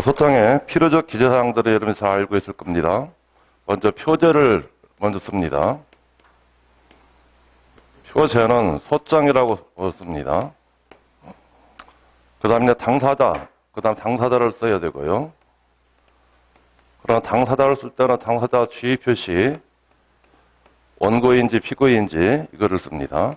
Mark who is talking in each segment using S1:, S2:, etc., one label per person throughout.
S1: 소장의 필요적 기재사항들을 여러분이 잘 알고 있을 겁니다. 먼저 표제를 먼저 씁니다. 표제는 소장이라고 씁니다. 그 다음에 당사자, 그 다음 당사자를 써야 되고요. 그러나 당사자를 쓸 때는 당사자 주의 표시, 원고인지 피고인지 이거를 씁니다.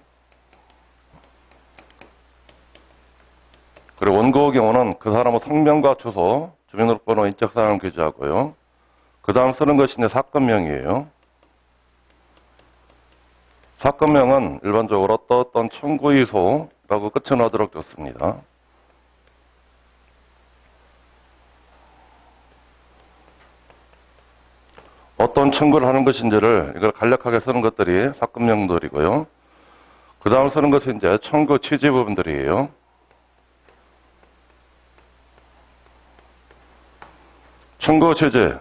S1: 그리고 원고의 경우는 그 사람의 성명과 주소, 주민등록번호, 인적사항을 기재하고요. 그 다음 쓰는 것이 이제 사건명이에요. 사건명은 일반적으로 어떤 청구의소라고 끝을 하도록 줬습니다. 어떤 청구를 하는 것인지를 이걸 간략하게 쓰는 것들이 사건명들이고요. 그 다음 쓰는 것은 이제 청구 취지 부분들이에요. 청구 취지.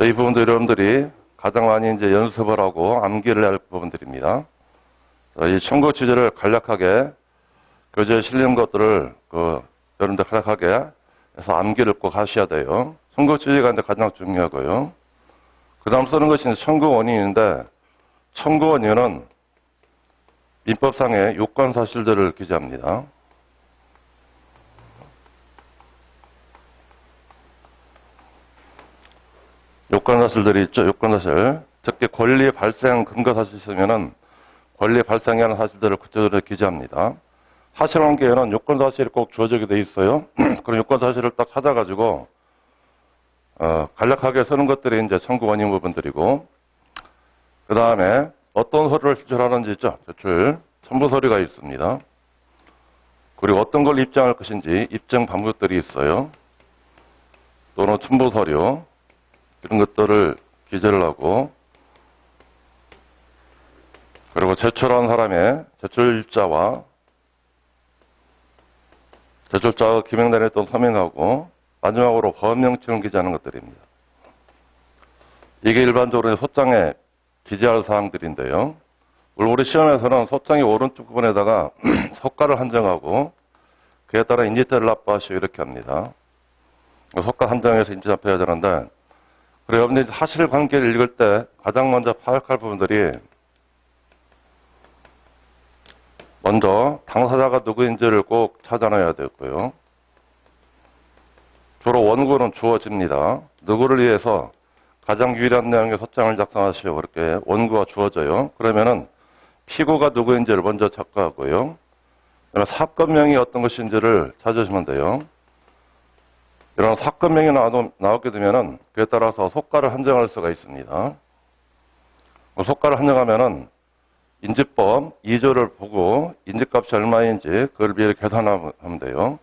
S1: 이 부분도 여러분들이 가장 많이 이제 연습을 하고 암기를 할 부분들입니다. 이 청구 취지를 간략하게 교재에 실린 것들을 여러분들 간략하게 해서 암기를 꼭 하셔야 돼요. 청구 취지가 이제 가장 중요하고요. 그 다음 쓰는 것이 청구 원인인데, 청구 원인은 민법상의 요건 사실들을 기재합니다. 요건 사실들이 있죠. 요건 사실. 특히 권리 발생 근거 사실이 있으면은 권리 발생에 하는 사실들을 구체적으로 기재합니다. 사실관계에는 요건 사실이 꼭 주어지게 돼 있어요. 그런 요건 사실을 딱 찾아가지고 간략하게 쓰는 것들이 이제 청구 원인 부분들이고, 그 다음에 어떤 서류를 제출하는지 있죠. 제출 첨부 서류가 있습니다. 그리고 어떤 걸 입증할 것인지 입증 방법들이 있어요. 또는 첨부 서류 이런 것들을 기재를 하고, 그리고 제출한 사람의 제출자와 제출자가 기명단에 또 서명하고, 마지막으로 법명칭을 기재하는 것들입니다. 이게 일반적으로 소장에 기재할 사항들인데요. 우리 시험에서는 소장의 오른쪽 부분에다가 속가를 한정하고 그에 따라 인지태를 납부하시오 이렇게 합니다. 속가 한정해서 인지 잡혀야 되는데, 그리고 여러분들이 사실관계를 읽을 때 가장 먼저 파악할 부분들이 먼저 당사자가 누구인지를 꼭 찾아놔야 되고요. 주로 원고는 주어집니다. 누구를 위해서 가장 유일한 내용의 소장을 작성하시오 그렇게 원고가 주어져요. 그러면은 피고가 누구인지를 먼저 찾고하고요. 사건명이 어떤 것인지를 찾으시면 돼요. 이런 사건명이 나오게 되면은 그에 따라서 속가를 한정할 수가 있습니다. 속가를 한정하면은 인지법 2조를 보고 인지값이 얼마인지 그걸 미리 계산하면 돼요.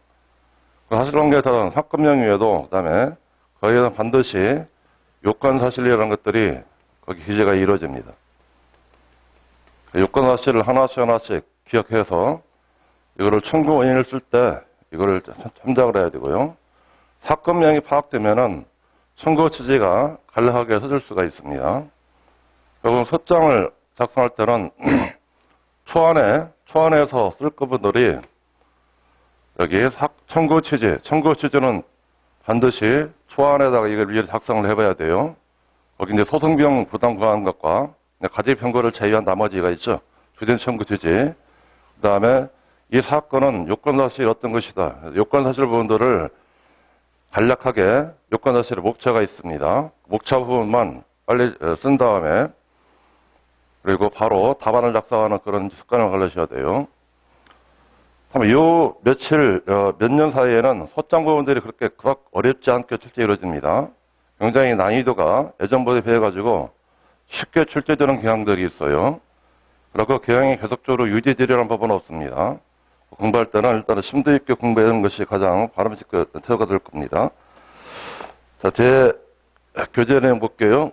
S1: 사실관계에서는 사건명 외에도 그다음에 거기에는 반드시 요건사실이라는 것들이 거기 기재가 이루어집니다. 요건사실을 하나씩 기억해서 이거를 청구 원인을 쓸 때 이거를 참작을 해야 되고요. 사건명이 파악되면은 청구 취지가 간략하게 써줄 수가 있습니다. 그리고 소장을 작성할 때는 초안에서 쓸 부분들이 여기 청구 취지는 반드시 초안에다가 이걸 미리 작성을 해봐야 돼요. 거기 이제 소송비용 부담 구하는 것과 가집 편고를 제외한 나머지가 있죠. 주된 청구 취지. 그 다음에 이 사건은 요건사실이 어떤 것이다. 요건사실 부분들을 간략하게 요건사실의 목차가 있습니다. 목차 부분만 빨리 쓴 다음에 그리고 바로 답안을 작성하는 그런 습관을 가르셔야 돼요. 요 몇 년 사이에는 소장 부분들이 그렇게 어렵지 않게 출제 이루어집니다. 굉장히 난이도가 예전보다 비해가지고 쉽게 출제되는 경향들이 있어요. 그리고 그 경향이 계속적으로 유지되려는 법은 없습니다. 공부할 때는 일단은 심도 있게 공부하는 것이 가장 바람직한 태도가 될 겁니다. 자, 제 교재 내용 볼게요.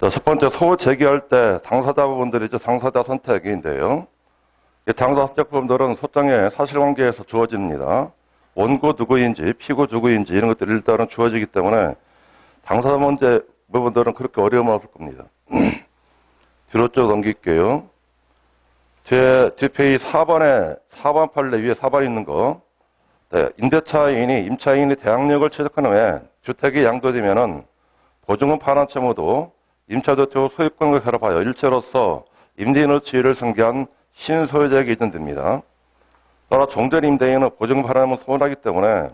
S1: 자, 첫 번째 소호 제기할 때 당사자 부분들이죠. 당사자 선택인데요. 이 당사자 선택 부분들은 소장의 사실관계에서 주어집니다. 원고 누구인지, 피고 누구인지 이런 것들이 일단은 주어지기 때문에 당사자 문제 부분들은 그렇게 어려움은 없을 겁니다. 뒤로 쭉 넘길게요. 제 뒷페이지 4번 판례 위에 4번 있는 거. 네, 임대차인이 임차인이 대항력을 취득한 후에 주택이 양도되면은 보증금 반환 채무도 임차주택 소유권과 결합하여 일체로서 임대인의 지위를 승계한 신소유자에게 이전됩니다. 따라 종전 임대인은 보증금 반환을 소원하기 때문에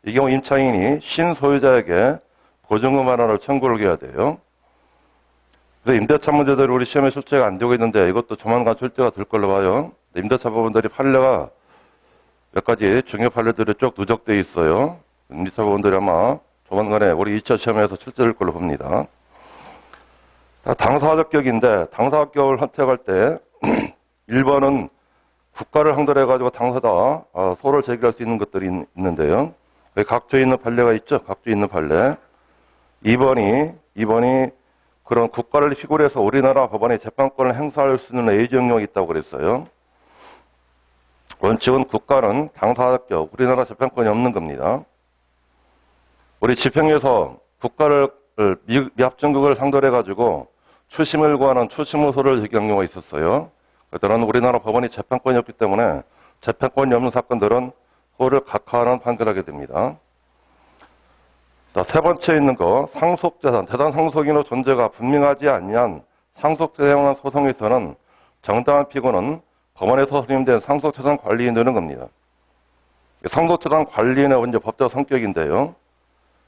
S1: 이 경우 임차인이 신소유자에게 보증금 반환을 청구를 해야 돼요. 그래서 임대차 문제들이 우리 시험에 출제가 안 되고 있는데 이것도 조만간 출제가 될 걸로 봐요. 임대차 부분들이 판례가 몇 가지 중요 판례들이 쭉 누적되어 있어요. 임대차 부분들이 아마 조만간에 우리 2차 시험에서 출제될 걸로 봅니다. 당사자격인데 당사자격을 선택할 때 1번은 국가를 상대로 해가지고 당사자 소를 제기할 수 있는 것들이 있는데요. 각주에 있는 판례가 있죠. 각주에 있는 판례. 2번이 그런 국가를 희구로 해서 우리나라 법원에 재판권을 행사할 수 있는 예외 영역이 있다고 그랬어요. 원칙은 국가는 당사자격, 우리나라 재판권이 없는 겁니다. 우리 집행유예에서 국가를 미합정국을 상대로 해가지고 추심을 구하는 추심호소를 제기한 경우가 있었어요. 그들은 우리나라 법원이 재판권이 없기 때문에 재판권이 없는 사건들은 호를 각하하는 판결하게 됩니다. 자, 세 번째 있는 거 상속재산, 재산 상속인의 존재가 분명하지 아니한 상속재산에 소송에서는 정당한 피고는 법원에서 선임된 상속재산 관리인이 되는 겁니다. 상속재산 관리인의 먼저 법적 성격인데요.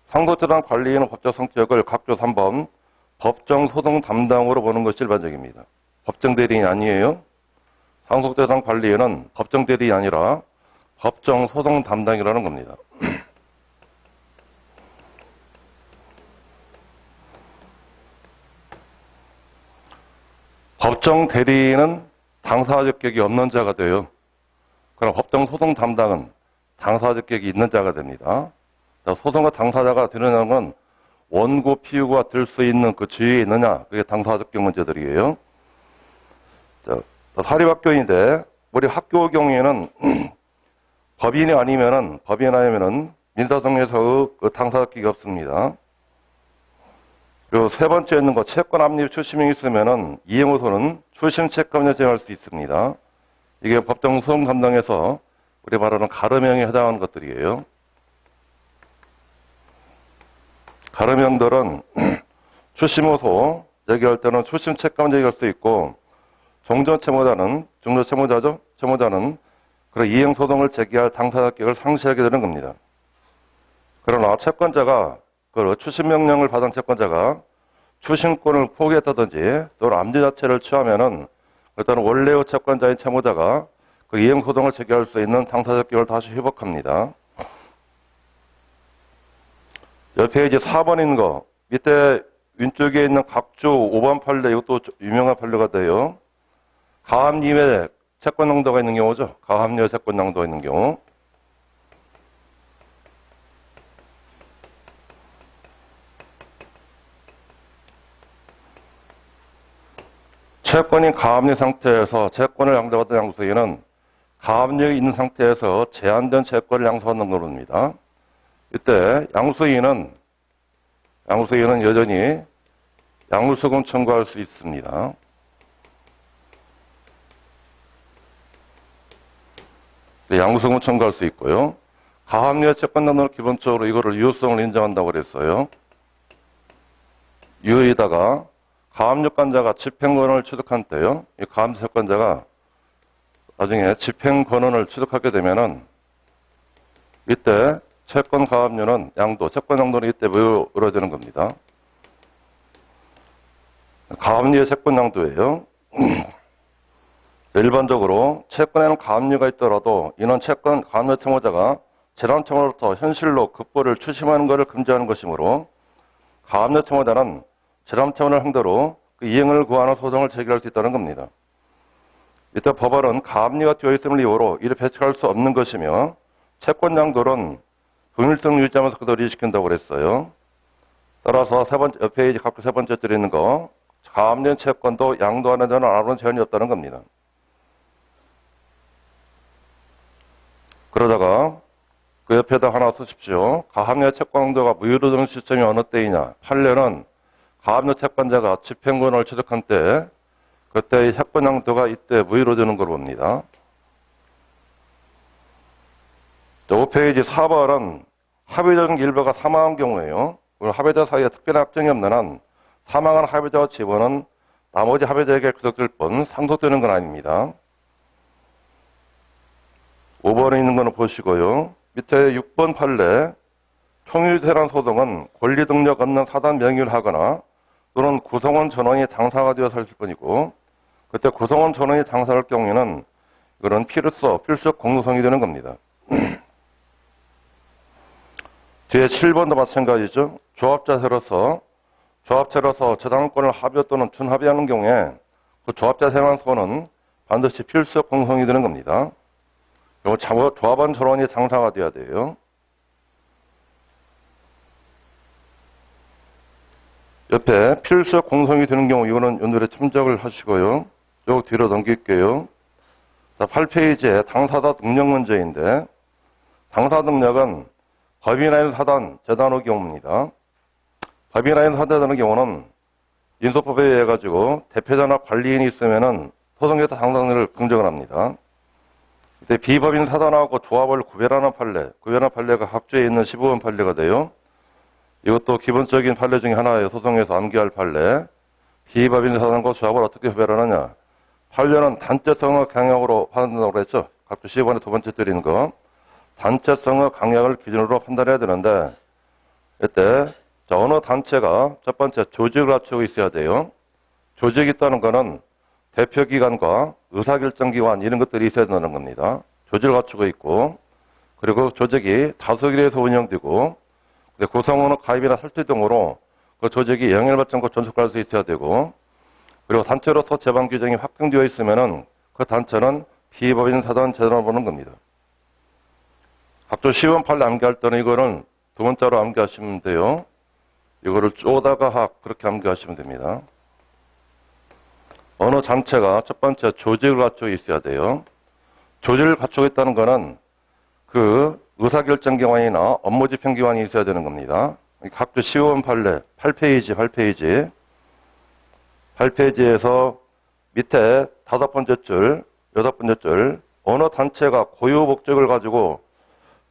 S1: 상속재산 관리인의 법적 성격을 각조 3번 법정 소송 담당으로 보는 것이 일반적입니다. 법정 대리인이 아니에요. 상속재산 관리인은 법정 대리인이 아니라 법정 소송 담당이라는 겁니다. 법정 대리인은 당사자격이 없는 자가 돼요. 그럼 법정 소송 담당은 당사자격이 있는 자가 됩니다. 소송의 당사자가 되느냐는 건 원고 피고가 될 수 있는 그 지위에 있느냐, 그게 당사자격 문제들이에요. 자, 사립학교인데 우리 학교 경우에는 법인이 아니면은 민사소송에서 그 당사자격이 없습니다. 그리고 세 번째 있는 거 채권 압류 추심이 있으면은 이행호소는 추심 채권을 제정할 수 있습니다. 이게 법정 소송 담당에서 우리 말하는 가름형에 해당하는 것들이에요. 가름형들은 추심호소 제기할 때는 추심 채권 제기할 수 있고 종전 채무자는 채무자는 그런 이행 소송을 제기할 당사자격을 상실하게 되는 겁니다. 그러나 채권자가 그 추심 명령을 받은 채권자가 추심권을 포기했다든지 또는 압류 자체를 취하면은 일단은 원래의 채권자인 채무자가 그 이행 소송을 제기할 수 있는 당사자격을 다시 회복합니다. 옆에 이제 4번인 거 밑에 왼쪽에 있는 각주 5번 판례 이것도 유명한 판례가 돼요. 가압류의 채권 양도가 있는 경우죠. 가압류의 채권 양도가 있는 경우. 채권이 가압류 상태에서 채권을 양도받은 양수인은 가압류가 있는 상태에서 제한된 채권을 양수하는 겁니다. 이때 양수인은 여전히 양수금 청구할 수 있습니다. 양수금 청구할 수 있고요. 가압류의 채권 양도는 기본적으로 이거를 유효성을 인정한다고 그랬어요. 유효에다가 가압류권자가 집행권을 취득한 때요. 이 가압류 채권자가 나중에 집행권을 취득하게 되면은 이때 채권 가압류는 채권 양도는 이때 이루어지는 겁니다. 가압류의 채권 양도예요. 일반적으로 채권에는 가압류가 있더라도 이는 가압류 채무자가 재단 채무로부터 현실로 급부를 추심하는 것을 금지하는 것이므로 가압류 채무자는 재단 채무를 상대로 그 이행을 구하는 소송을 제기할 수 있다는 겁니다. 이때 법원은 가압류가 되어 있음을 이유로 이를 배척할 수 없는 것이며 채권 양도는 동일성 유지하면서 그대로 이행시킨다고 그랬어요. 따라서 옆에 각각 세 번째 드리는 거 가압류 채권도 양도하는 데는 아무런 제한이 없다는 겁니다. 그러다가 그 옆에다 하나 쓰십시오. 가압류 채권 양도가 무효로 되는 시점이 어느 때이냐. 판례는 가압류 채권자가 집행권을 취득한 때 그때의 사건 양도가 이때 무이루어지는 걸 봅니다. 5페이지 4번은 합의적 일부가 사망한 경우에요. 합의자 사이에 특별한 확정이 없는 한 사망한 합의자와 지번은 나머지 합의자에게 구속될 뿐 상속되는 건 아닙니다. 5번에 있는 거는 보시고요. 밑에 6번 판례 총유재란 소송은 권리 능력 없는 사단 명의를 하거나 또는 구성원 전원이 장사가 되어서 할 뿐이고 그때 구성원 전원이 장사할 경우에는 이거는 필수적 공동성이 되는 겁니다. 뒤에 7번도 마찬가지죠. 조합자세로서 저당권을 합의 또는 준합의하는 경우에 그 조합자세만 소는 반드시 필수적 공성이 되는 겁니다. 그리고 조합원 전원이 장사가 돼야 돼요. 옆에 필수적 공성이 되는 경우 이거는 연결에 참작을 하시고요. 요 뒤로 넘길게요. 자, 8페이지에 당사자 능력 문제인데 당사 능력은 법인화인 사단, 재단의 경우입니다. 법인화인 사단의 경우는 인소법에 의해 가지고 대표자나 관리인이 있으면은 소송에서 당사 능력을 긍정을 합니다. 이때 비법인 사단하고 조합을 구별하는 판례가 각주에 있는 15번 판례가 돼요. 이것도 기본적인 판례 중에 하나예요. 소송에서 암기할 판례. 비법인 사단과 조합을 어떻게 구별하느냐. 판례는 단체성의 강약으로 판단한다고 했죠. 각주 15번에 두 번째 드리는 거. 단체성의 강약을 기준으로 판단해야 되는데 이때 어느 단체가 첫 번째 조직을 갖추고 있어야 돼요. 조직이 있다는 것은 대표기관과 의사결정기관 이런 것들이 있어야 된다는 겁니다. 조직을 갖추고 있고 그리고 조직이 다수결에서 운영되고 구성원의 가입이나 설치 등으로 그 조직이 영향을 받지 않고 존속할 수 있어야 되고 그리고 단체로서 재반 규정이 확정되어 있으면은 그 단체는 비법인 사단 재단을 보는 겁니다. 각종 시험 판례 암기할 때는 이거는 두 번째로 암기하시면 돼요. 이거를 쪼다가 학 그렇게 암기하시면 됩니다. 어느 단체가 첫 번째 조직을 갖추고 있어야 돼요. 조직을 갖추고 있다는 것은 그 의사결정기관이나 업무집행기관이 있어야 되는 겁니다. 각종 시험 판례 8페이지에서 밑에 5번째 줄, 6번째 줄 어느 단체가 고유 목적을 가지고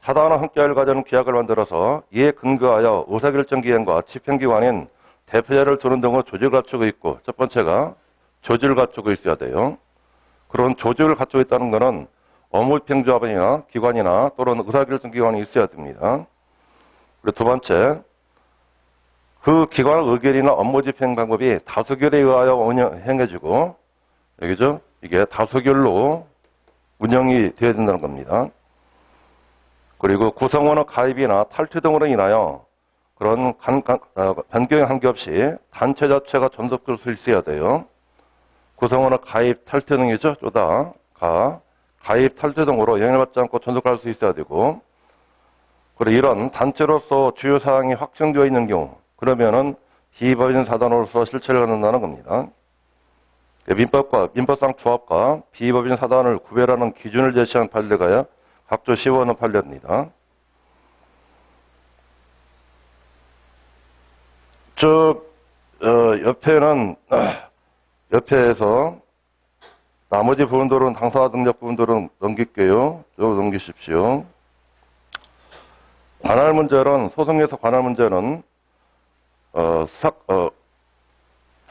S1: 사단과 함께할 가자는 규약을 만들어서 이에 근거하여 의사결정기관과 집행기관인 대표자를 두는 등의 조직을 갖추고 있고 첫 번째가 조직을 갖추고 있어야 돼요. 그런 조직을 갖추고 있다는 것은 업무집행조합이나 기관이나 또는 의사결정기관이 있어야 됩니다. 그리고 두 번째, 그 기관의 의결이나 업무집행 방법이 다수결에 의하여 행해지고 여기죠? 이게 다수결로 운영이 되어야 된다는 겁니다. 그리고 구성원의 가입이나 탈퇴 등으로 인하여 그런 변경에 관계없이 단체 자체가 존속될 수 있어야 돼요. 구성원의 가입, 탈퇴 등이죠. 가입, 탈퇴 등으로 영향을 받지 않고 존속할 수 있어야 되고 그리고 이런 단체로서 주요 사항이 확정되어 있는 경우 그러면은 비법인 사단으로서 실체를 갖는다는 겁니다. 민법상 조합과 비법인 사단을 구별하는 기준을 제시한 판례가 각조 15번 판례입니다. 옆에서 나머지 부분들은 당사 능력 부분들은 넘길게요. 좀 넘기십시오. 관할 문제는 소송에서 관할 문제는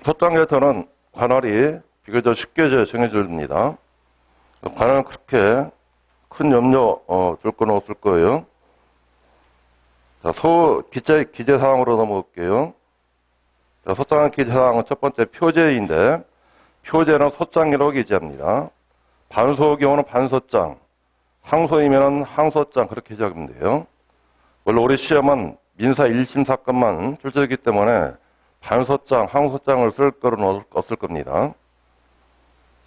S1: 소장에서는 관할이 비교적 쉽게 정해집니다. 관할은 그렇게 큰 염려 줄 건 없을 거예요. 자, 기재사항으로 넘어갈게요. 소장 기재사항은 첫 번째 표제인데 표제는 소장이라고 기재합니다. 반소의 경우는 반소장, 항소이면 항소장 그렇게 기재하면 돼요. 원래 우리 시험은 민사 1심 사건만 출제되기 때문에 반소장, 항소장을 쓸 거는 없을 겁니다.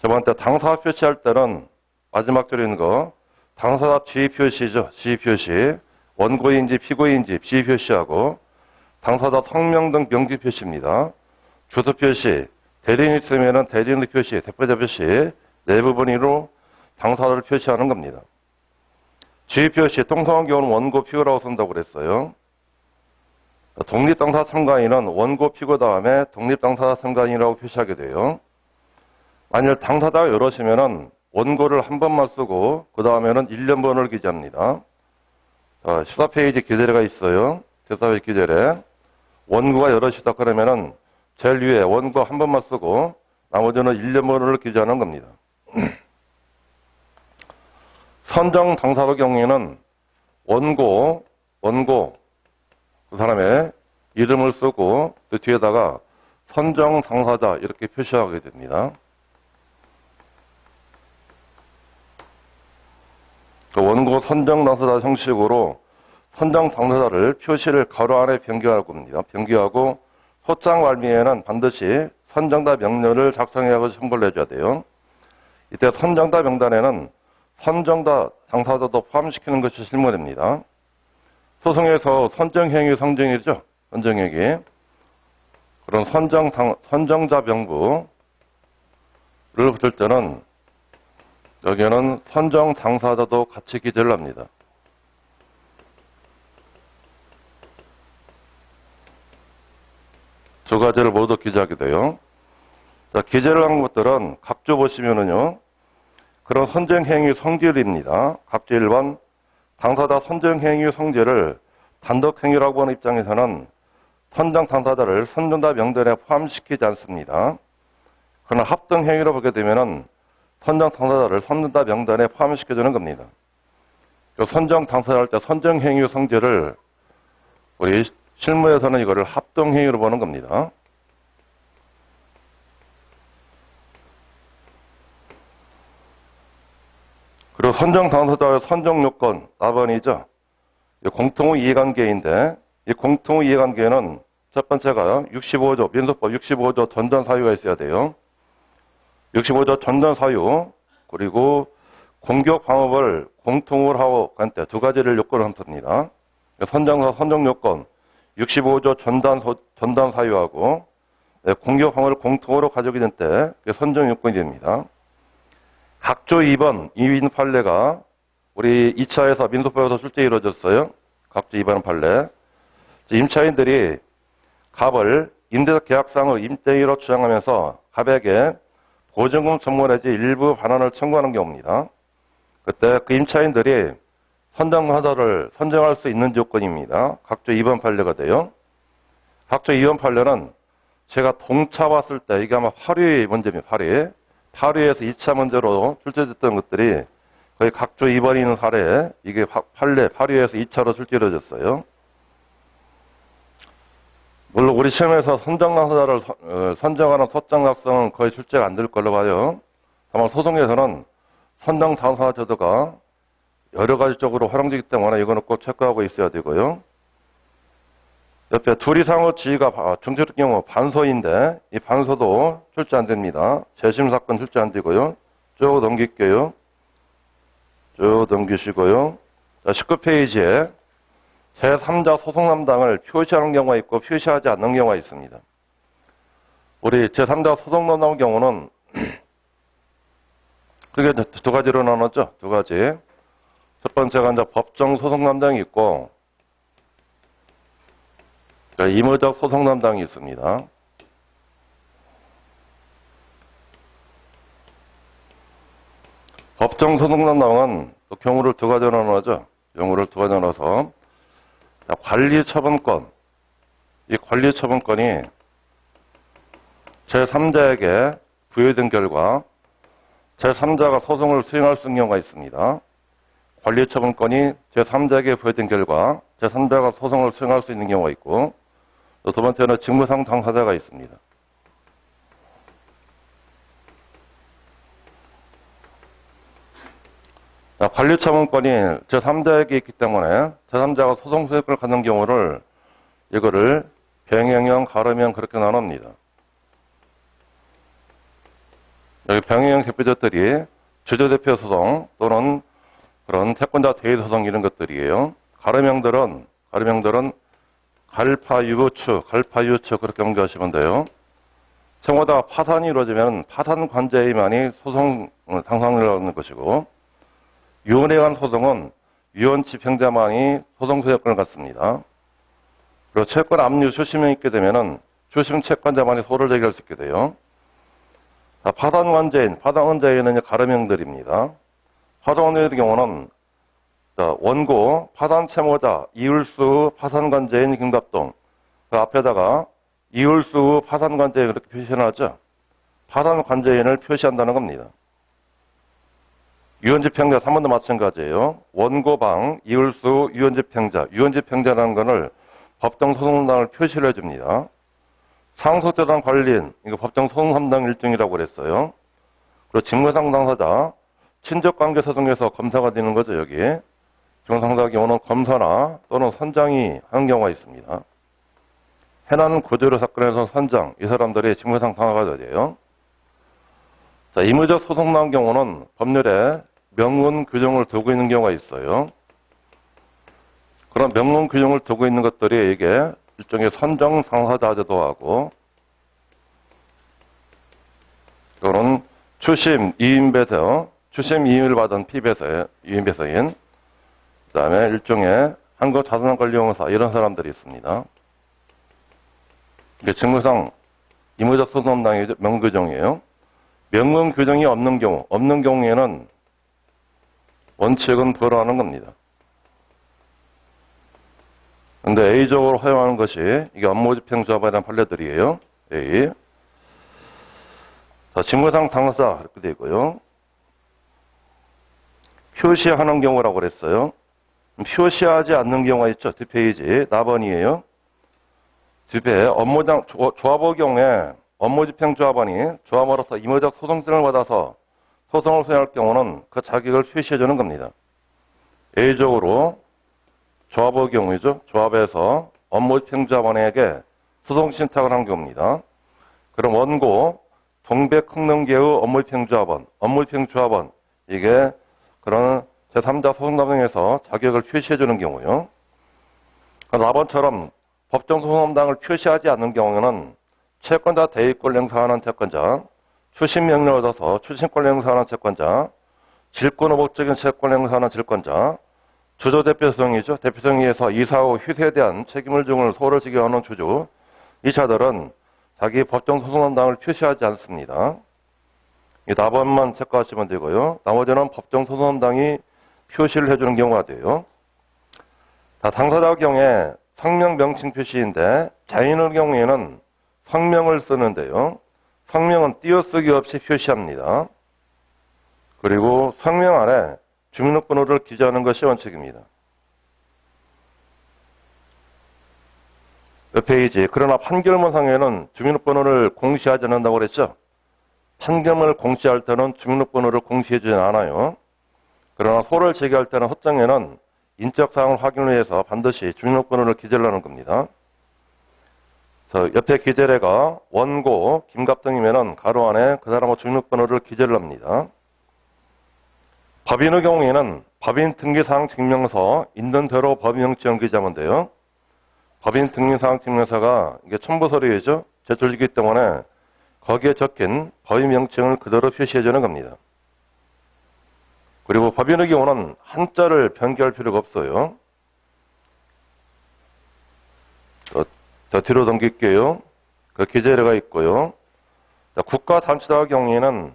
S1: 두 번째 당사 표시할 때는 마지막 줄에 있는 거 당사자 지위 표시죠. 지위 표시. 원고인지 피고인지 지위 표시하고 당사자 성명 등 명기 표시입니다. 주소 표시. 대리인 있으면 대리인의 표시, 대표자 표시 네 부분으로 당사자를 표시하는 겁니다. 지위 표시, 통상한 경우는 원고 피고라고 쓴다고 그랬어요. 독립당사 참가인은 원고 피고 다음에 독립당사 참가인이라고 표시하게 돼요. 만일 당사자가 여럿이면은 원고를 한 번만 쓰고 그 다음에는 1년번호를 기재합니다. 자, 14페이지 기재례가 있어요. 14페이지 기재례. 원고가 여럿이다 그러면은 제일 위에 원고 한 번만 쓰고 나머지는 1년번호를 기재하는 겁니다. 선정 당사의 경우에는 원고 그 사람의 이름을 쓰고 그 뒤에다가 선정 당사자 이렇게 표시하게 됩니다. 그 원고 선정 당사자 형식으로 선정 당사자를 표시를 가로 안에 변경할 겁니다. 변경하고 소장 말미에는 반드시 선정자 명령을 작성해서 첨부를 해줘야 돼요. 이때 선정자 명단에는 선정자 당사자도 포함시키는 것이 실무됩니다. 소송에서 선정행위 성정이죠. 선정행위. 그런 선정자 명부를 붙일 때는 여기에는 선정 당사자도 같이 기재를 합니다. 두 가지를 모두 기재하게 돼요. 자, 기재를 한 것들은 각조 보시면은요. 그런 선정행위 성질입니다. 각조 1번 당사자 선정행위 성질을 단독행위라고 하는 입장에서는 선정 당사자를 선정자 명단에 포함시키지 않습니다. 그러나 합동행위로 보게 되면은 선정 당사자를 선정자 명단에 포함시켜주는 겁니다. 선정 당사자 할 때 선정행위 성질을 우리 실무에서는 이거를 합동행위로 보는 겁니다. 그리고 선정 당사자의 선정 요건 4번이죠. 공통의 이해관계인데 이 공통의 이해관계는 첫 번째가 65조 민소법 65조 전전 사유가 있어야 돼요. 65조 전전 사유 그리고 공격 방법을 공통으로 하고 간 때 두 가지를 요건을 합니다. 선정사 선정 요건 65조 전단 사유하고 공격 방법을 공통으로 가지게 된 때 선정 요건이 됩니다. 각조 2번 이인 판례가 우리 2차에서 민소법에서 실제 이루어졌어요. 각조 2번 판례. 임차인들이 갑을 임대적 계약상의 임대인으로 주장하면서 갑에게 보증금 전부 내지 일부 반환을 청구하는 경우입니다. 그때 그 임차인들이 선정하자를 선정할 수 있는 조건입니다. 각조 2번 판례가 돼요. 각조 2번 판례는 제가 동차 봤을 때 이게 아마 8위 문제입니다. 8위. 8위에서 2차 문제로 출제됐던 것들이 거의 각조 2번이 있는 사례에 이게 판례 8위에서 2차로 출제되어졌어요. 물론 우리 시험에서 선정 당사자를 선정하는 소장 작성은 거의 출제가 안 될 걸로 봐요. 다만 소송에서는 선정 당사자 제도가 여러 가지 쪽으로 활용되기 때문에 이거는 꼭 체크하고 있어야 되고요. 옆에 둘 이상의 지위가 중대적 경우 반소인데 이 반소도 출제 안 됩니다. 재심 사건 출제 안 되고요. 쭉 넘길게요. 쭉 넘기시고요. 자, 19페이지에 제3자 소송 담당을 표시하는 경우가 있고 표시하지 않는 경우가 있습니다. 우리 제3자 소송 담당 경우는 그게 두 가지로 나눴죠. 두 가지. 첫 번째가 이제 법정 소송 담당이 있고 임의적 소송 담당이 있습니다. 법정 소송 담당은 경우를 두 가지로 나누죠. 경우를 두 가지로 나눠서 관리처분권, 이 관리처분권이 제3자에게 부여된 결과 제3자가 소송을 수행할 수 있는 경우가 있습니다. 관리처분권이 제3자에게 부여된 결과 제3자가 소송을 수행할 수 있는 경우가 있고 또 두 번째는 직무상 당사자가 있습니다. 관리처분권이 제3자에게 있기 때문에 제3자가 소송 수행권을 갖는 경우를 이거를 병행형, 가름형 그렇게 나눕니다. 여기 병행형 대표자들이 주저대표 소송 또는 그런 채권자 대위 소송 이런 것들이에요. 가름형들은 갈파유추 그렇게 연구하시면 돼요. 청구자가 파산이 이루어지면 파산 관제의만이 소송 당사자를 하는 것이고 유언에 관한 소송은 유언 집행자만이 소송 소유권을 갖습니다. 그리고 채권 압류 추심이 있게 되면은 추심 채권자만이 소를 제기할 수 있게 돼요. 자, 파산관제인은 이제 가름형들입니다. 파산관제인의 경우는 자, 원고, 파산채무자, 이율수, 파산관제인 김갑동. 그 앞에다가 이율수, 파산관제인 이렇게 표시해놨죠. 파산관제인을 표시한다는 겁니다. 유언집행자 3번도 마찬가지예요. 원고방, 이율수, 유언집행자. 유언집행자라는 것을 법정소송담을 표시를 해줍니다. 상속재산 관리인, 이거 법정소송담당 일종이라고 그랬어요. 그리고 직무상 당사자, 친족관계 소송에서 검사가 되는 거죠, 여기. 직무상당의 경우는 검사나 또는 선장이 하는 경우가 있습니다. 해난 구제로 사건에서 선장, 이 사람들이 직무상 당사자가 돼요. 자, 임의적 소송 난 경우는 법률에 명문 규정을 두고 있는 경우가 있어요. 그런 명문 규정을 두고 있는 것들이 이게 일종의 선정 당사자제도 하고, 이거는 추심 이임배서, 추심 이임을 받은 이임배서인, 그 다음에 일종의 한국자산관리용사 이런 사람들이 있습니다. 이게 직무상 임의적 소송당의 명규정이에요. 명문 규정이 없는 경우에는 원칙은 불허하는 겁니다. 근데 A적으로 허용하는 것이 이게 업무집행조합이라는 판례들이에요. A. 자, 직무상 당사자 이렇게 되고요. 표시하는 경우라고 그랬어요. 표시하지 않는 경우가 있죠. 뒷페이지 나번이에요. 뒷에 조합의 경우에 업무집행조합원이 조합으로서 임의적 소송증을 받아서 소송을 수행할 경우는 그 자격을 표시해주는 겁니다. A적으로 조합의 경우이죠. 조합에서 업무집행조합원에게 소송 신탁을 한 경우입니다. 그럼 원고, 동백흥능계의 업무집행조합원, 이게 그런 제3자 소송담당에서 자격을 표시해주는 경우요. 나번처럼 법정소송담당을 표시하지 않는 경우에는 채권자 대의권 행사하는 채권자, 추심명령을 얻어서 추심권 행사하는 채권자, 질권 의복적인 채권 행사하는 질권자, 주조대표성이죠. 대표성에 의해서 이사 후 휴세에 대한 책임을 중을 소홀을 지경하는 주주, 이 자들은 자기 법정소송담당을 표시하지 않습니다. 이 나번만 체크하시면 되고요. 나머지는 법정소송담당이 표시를 해주는 경우가 돼요. 당사자 경우에 성명 명칭 표시인데 자인의 경우에는 성명을 쓰는데요. 성명은 띄어쓰기 없이 표시합니다. 그리고 성명 안에 주민등록번호를 기재하는 것이 원칙입니다. 몇 페이지. 그러나 판결문상에는 주민등록번호를 공시하지 않는다고 그랬죠. 판결문을 공시할 때는 주민등록번호를 공시해주지 않아요. 그러나 소를 제기할 때는 허정에는 인적사항을 확인을 위해서 반드시 주민등록번호를 기재를 하는 겁니다. 옆에 기재례가 원고, 김갑등이면은 가로 안에 그 사람의 주민등록번호를 기재를 합니다. 법인의 경우에는 법인 등기사항 증명서 있는 대로 법인명칭을 기재하면 돼요. 법인 등기사항 증명서가 이게 첨부 서류이죠. 제출이기 때문에 거기에 적힌 법인명칭을 그대로 표시해주는 겁니다. 그리고 법인의 경우는 한자를 변기할 필요가 없어요. 더 뒤로 넘길게요. 그 기재례가 있고요. 국가단체의 경우에는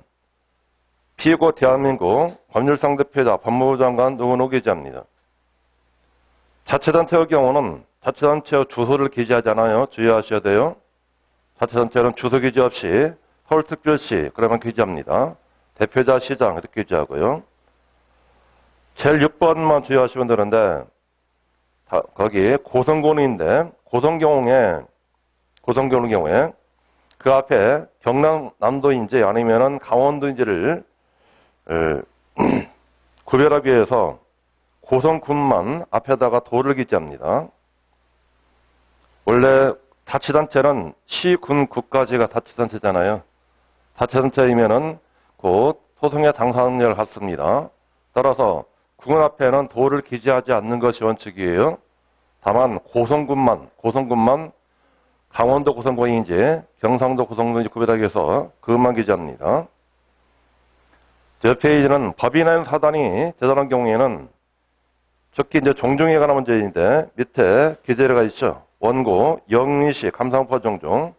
S1: 피고 대한민국 법률상대표자 법무부 장관 누구누구 기재합니다. 자체단체의 경우는 자체단체의 주소를 기재하지 않아요. 주의하셔야 돼요. 자체단체는 주소 기재 없이 서울특별시 그러면 기재합니다. 대표자 시장 이렇게 기재하고요. 제일 6번만 주의하시면 되는데 거기 고성군인데 고성경우의 경우에 그 앞에 경남도인지 아니면은 강원도인지를 구별하기 위해서 고성군만 앞에다가 도를 기재합니다. 원래 자치단체는 시, 군, 구까지가 자치단체잖아요. 자치단체이면은 곧 소송의 당사자를 갖습니다. 따라서 구군 앞에는 도를 기재하지 않는 것이 원칙이에요. 다만 고성군만 강원도 고성군인지 경상도 고성군인지 구별하기 위해서 그것만 기재합니다. 저 페이지는 법인의 사단이 대단한 경우에는 특히 이제 종중에 관한 문제인데 밑에 기재례가 있죠. 원고, 영리시, 감상포 종중,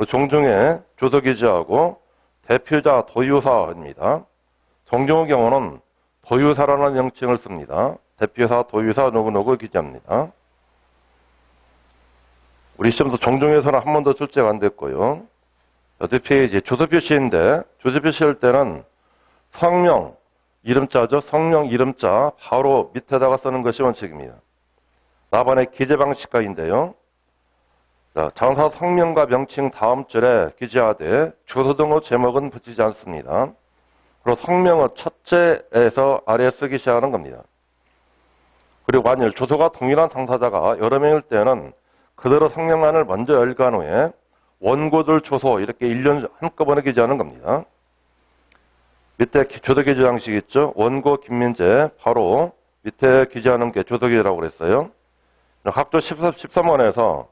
S1: 종중에 주소 기재하고 대표자 도유사입니다. 정정의 경우는 도유사라는 명칭을 씁니다. 대표사 도유사 누구누구 기재합니다. 우리 시험도 정정에서는 한 번도 출제가 안 됐고요. 뒷페이지 주소 표시인데 주소 표시할 때는 성명, 이름자죠. 성명, 이름자 바로 밑에다가 쓰는 것이 원칙입니다. 나반의 기재 방식가인데요. 장사 성명과 명칭 다음 줄에 기재하되 주소 등의 제목은 붙이지 않습니다. 그리고 성명은 첫째에서 아래에 쓰기 시작하는 겁니다. 그리고 만일 주소가 동일한 당사자가 여러 명일 때는 그대로 성명란을 먼저 열간 후에 원고들 주소 이렇게 1년 한꺼번에 기재하는 겁니다. 밑에 주소 기재 방식 있죠. 원고 김민재 바로 밑에 기재하는 게 주소 기재라고 그랬어요. 각조 13원에서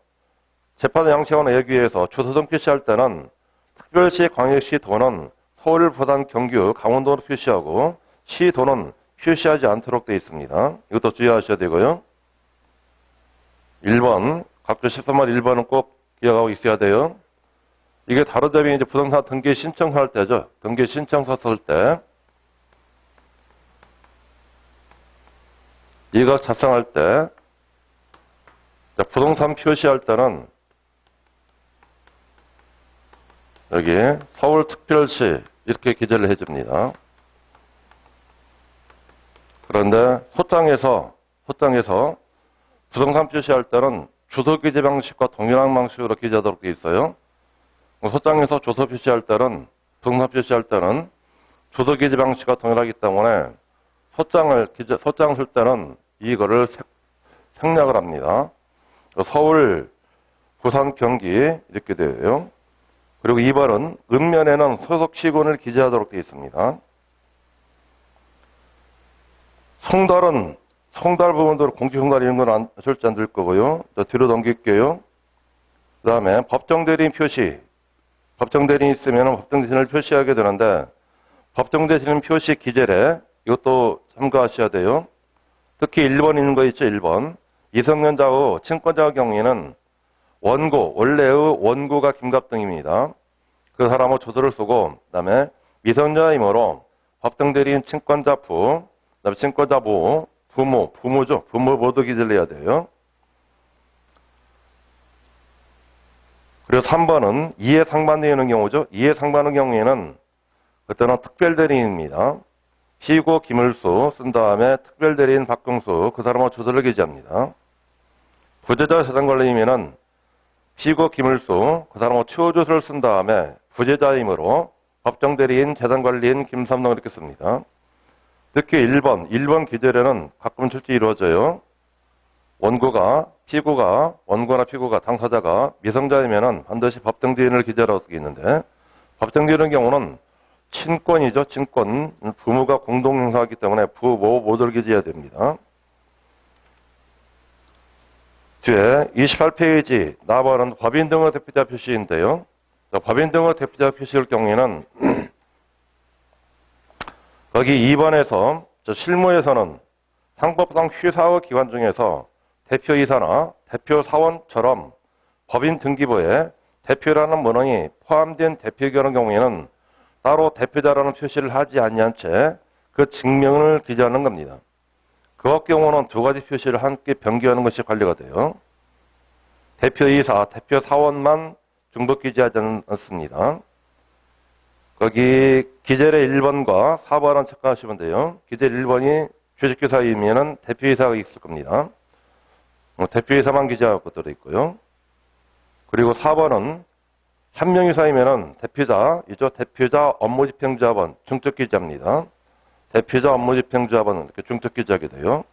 S1: 재판 양식원에 예기해서 주소 등 표시할 때는 특별시, 광역시 도는 서울, 부산, 경규, 강원도로 표시하고 시 도는 표시하지 않도록 되어 있습니다. 이것도 주의하셔야 되고요. 1번, 각조 13원 1번은 꼭 기억하고 있어야 돼요. 이게 다른 점이 이제 부동산 등기 신청할 때죠. 등기 신청서 쓸 때. 이거 작성할 때, 부동산 표시할 때는 여기 서울특별시 이렇게 기재를 해줍니다. 그런데 소장에서 부동산 표시할 때는 주소 기재 방식과 동일한 방식으로 기재하도록 되어 있어요. 소장에서 주소 표시할 때는 부동산 표시할 때는 주소 기재 방식과 동일하기 때문에 소장을 쓸 때는 이거를 생략을 합니다. 서울, 부산, 경기 이렇게 되어요. 그리고 2번은 읍면에는 소속 시군을 기재하도록 되어 있습니다. 송달 부분도 공지송달 이런 건 절대 안 될 거고요. 뒤로 넘길게요. 그 다음에 법정대리인 표시. 법정대리인 있으면 법정대리인을 표시하게 되는데 법정대리인 표시 기재래. 이것도 참고하셔야 돼요. 특히 1번 있는 거 있죠. 1번. 미성년자의 친권자의 경우에는 원고, 원래의 원고가 김갑등입니다. 그 사람의 주소를 쓰고 그다음에 미성년자이므로 법정대리인 친권자 부, 그다음에 친권자 모, 부모죠. 부모 모두 기재를 해야 돼요. 그리고 3번은 이해 상반되는 경우죠. 이해 상반의 경우에는 그때는 특별대리인입니다. 시고 김을수 쓴 다음에 특별대리인 박경수 그 사람의 주소를 기재합니다. 부재자 재산관리인은 시고 김을수 그 사람의 추호주소를 쓴 다음에 부재자이므로 법정대리인 재산관리인 김삼동 이렇게 씁니다. 특히 1번 기재례는 가끔 출제 이루어져요. 원고나 피고가 당사자가 미성자이면 반드시 법정대리인을 기재하라고 쓰고 있는데 법정대리인 경우는 친권이죠. 친권. 부모가 공동 행사하기 때문에 부모 모두를 기재해야 됩니다. 뒤에 28페이지 나발은 법인 등의 대표자 표시인데요. 법인 등의 대표자 표시일 경우에는 거기 2번에서 실무에서는 상법상 휴사의 기관 중에서 대표이사나 대표사원처럼 법인 등기부에 대표라는 문헌이 포함된 대표기관의 경우에는 따로 대표자라는 표시를 하지 아니한 채 그 직명을 기재하는 겁니다. 그 경우는 두 가지 표시를 함께 병기하는 것이 관리가 돼요. 대표이사, 대표사원만 중복 기재하지 않습니다. 거기 기재례 1번과 4번은 체크하시면 돼요. 기재 1번이 주식회사이면 대표이사가 있을 겁니다. 대표이사만 기재하고 들어있고요. 그리고 4번은 한 명이사이면 대표자이죠. 대표자 업무집행조합원 중첩기재합니다. 대표자 업무집행조합원은 이렇게 중첩기재하게 돼요.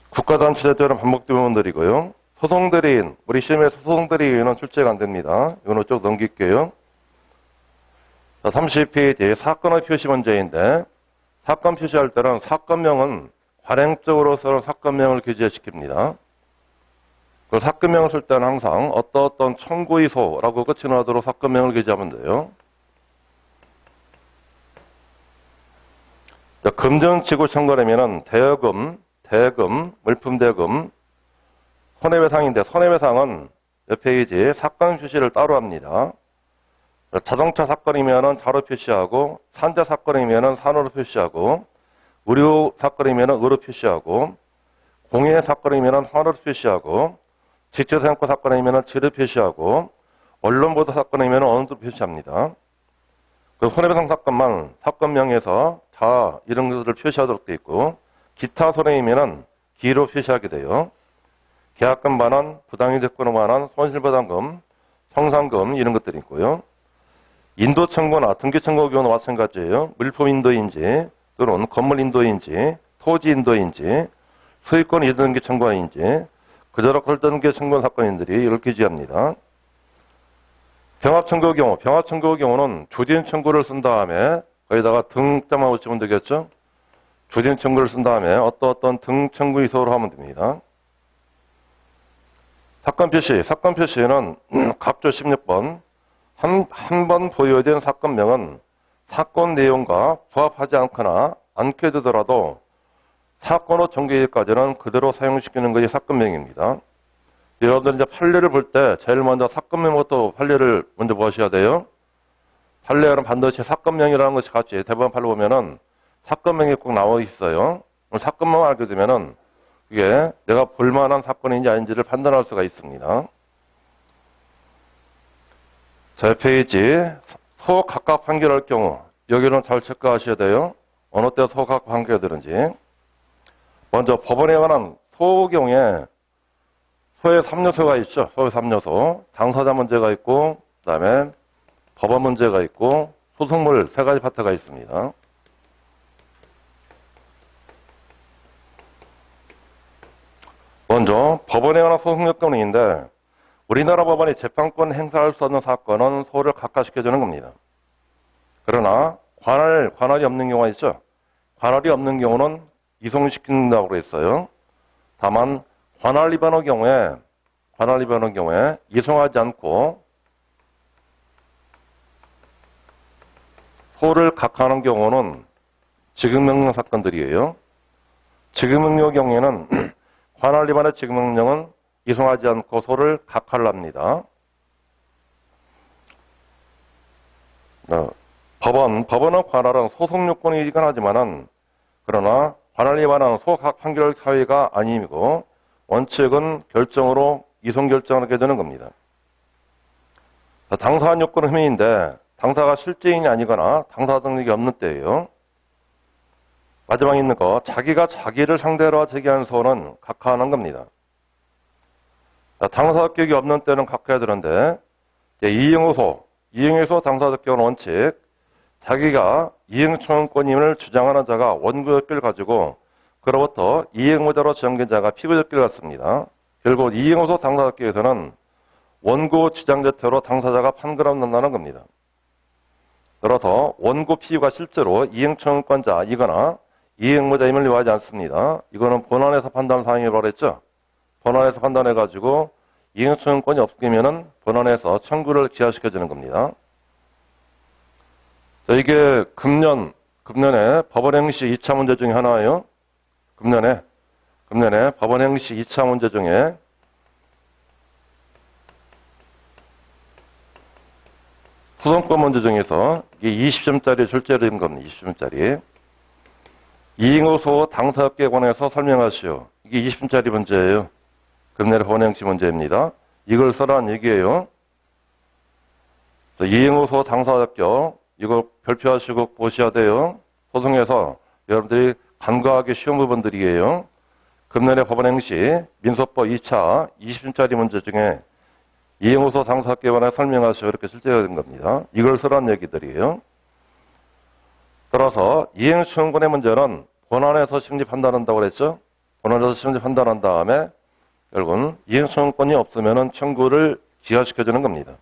S1: 국가단체대표는 반복된 부분들이고요. 소송대리인, 우리 시험에서 소송대리인은 출제가 안 됩니다. 이거는 쭉 넘길게요. 32페이지 사건의 표시 문제인데 사건 표시할 때는 사건명은 관행적으로 쓰는 사건명을 기재시킵니다. 그 사건명을 쓸 때는 항상 어떤 청구의소라고 끝이 나도록 사건명을 기재하면 돼요. 금전지구 청구라면은 대금, 물품대금, 손해배상인데 손해배상은 몇 페이지 사건 표시를 따로 합니다. 자동차 사건이면은 자로 표시하고, 산재 사건이면은 산으로 표시하고, 의료 사건이면은 의로 표시하고, 공해 사건이면은 화로 표시하고, 직제사용권 사건이면은 지로 표시하고, 언론 보도 사건이면은 언어로 표시합니다. 그 손해배상 사건만 사건명에서 자 이런 것들을 표시하도록 되어 있고, 기타 손해이면은 기로 표시하게 돼요. 계약금 반환, 부당이득권 반환, 손실보상금, 청산금 이런 것들이 있고요. 인도 청구나 등기 청구 경우는 마찬가지예요. 물품 인도인지 또는 건물 인도인지 토지 인도인지 소유권 이전등기 청구인지 그대로 걸등기 청구 사건인들이 이렇게 지합니다. 병합 청구의 경우, 병합 청구의 경우는 주진 청구를 쓴 다음에 거기다가 등자만 붙이면 되겠죠. 주진 청구를 쓴 다음에 어떤 등 청구 이소로 하면 됩니다. 사건 표시, 사건 표시는 각조 16번 한 번 보여된 사건명은 사건 내용과 부합하지 않게 되더라도 사건 후 종결일까지는 그대로 사용시키는 것이 사건명입니다. 여러분들 이제 판례를 볼 때 제일 먼저 사건명부터 판례를 먼저 보셔야 돼요. 판례는 반드시 사건명이라는 것이 같이 대법원 판례 보면은 사건명이 꼭 나와 있어요. 사건명을 알게 되면은 이게 내가 볼만한 사건인지 아닌지를 판단할 수가 있습니다. 자, 페이지 소 각각 판결할 경우 여기는 잘 체크하셔야 돼요. 어느 때 소 각각 판결되는지. 먼저 법원에 관한 소 경우에 소의 3요소가 있죠. 소의 3요소. 당사자 문제가 있고 그 다음에 법원 문제가 있고 소송물 3가지 파트가 있습니다. 먼저 법원에 관한 소송 요건인데 우리나라 법원이 재판권 행사할 수 없는 사건은 소를 각하시켜주는 겁니다. 그러나 관할이 없는 경우가 있죠. 관할이 없는 경우는 이송시킨다고 했어요. 다만 관할 위반의 경우에 이송하지 않고 소를 각하하는 경우는 지급명령 사건들이에요. 지급명령 경우에는 관할 위반의 지급명령은 이송하지 않고 소를 각하를 합니다. 법원은 관할은 소송 요건이긴 하지만은 그러나 관할 위반은 소각 판결 사유가 아니고 원칙은 결정으로 이송 결정하게 되는 겁니다. 당사한 요건은 흠의인데 당사가 실제인이 아니거나 당사 능력이 없는 때예요. 마지막에 있는 거 자기가 자기를 상대로 제기하는 소는 각하하는 겁니다. 당사 합격이 없는 때는 각하해야 되는데 이행의소 당사 합격은 원칙 자기가 이행청구권임을 주장하는 자가 원고역기를 가지고 그로부터 이행의무자로 지정된 자가 피고역기를 갖습니다. 결국 이행의소 당사 합격에서는 원고 주장대태로 당사자가 판결한다는 겁니다. 따라서 원고 피고가 실제로 이행청구권자이거나 이행의무자임을 요하지 않습니다. 이거는 본안에서 판단한 사항이라고 그랬죠. 본안에서 판단해가지고 이행청구권이 없으면은 본안에서 청구를 기하시켜주는 겁니다. 자, 이게 금년에 법원행시 2차 문제 중에 하나예요. 금년에 법원행시 2차 문제 중에 소송권 문제 중에서 이게 20점짜리 출제된 겁니다. 20점짜리. 이행의소 당사업계에 관해서 설명하시오. 이게 20점짜리 문제예요. 금년의 법원행시 문제입니다. 이걸 써라는 얘기예요. 이행의소 당사자격 이거 별표하시고 보셔야 돼요. 소송에서 여러분들이 간과하기 쉬운 부분들이에요. 금년의 법원행시 민소법 2차 20점짜리 문제 중에 이행의소 당사자격에 관해 설명하시오 이렇게 출제된 겁니다. 이걸 써라는 얘기들이에요. 따라서 이행청구권의 문제는 본안에서 심리 판단한다고 그랬죠. 본안에서 심리 판단한 다음에 결국은 이행청구권이 없으면 청구를 기하시켜주는 겁니다.